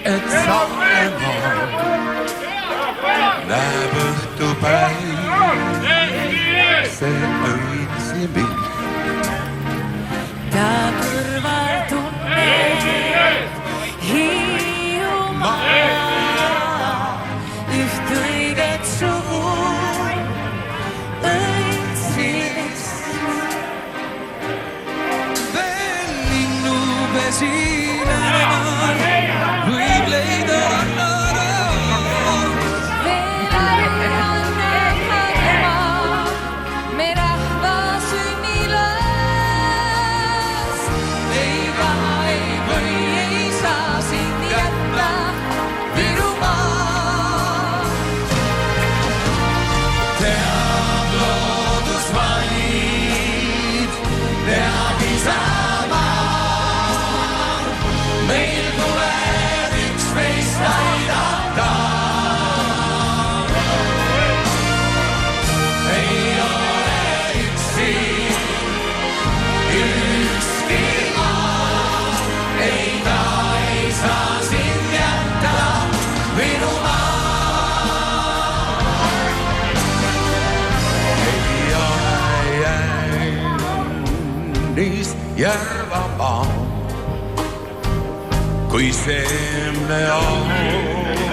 et Saaremaa näeb õhtupäev see õitsi mind. Ta kõrval tunneb Hiiumaa üht õiget sugu õitsilist. Veel linnupesile võib leida veel annab maailma me rahva sünnilas. Ei taha, ei või, ei saa sind jätta Virumaa. teab loodus vaid, teab Isamaa. Meil tuleb üksteist aidata. Ei ole üksi ükski maa. Ei taha, ei saa sind jätta Virumaa. Ei ole jäänis Järvamaa, kui seemne ootel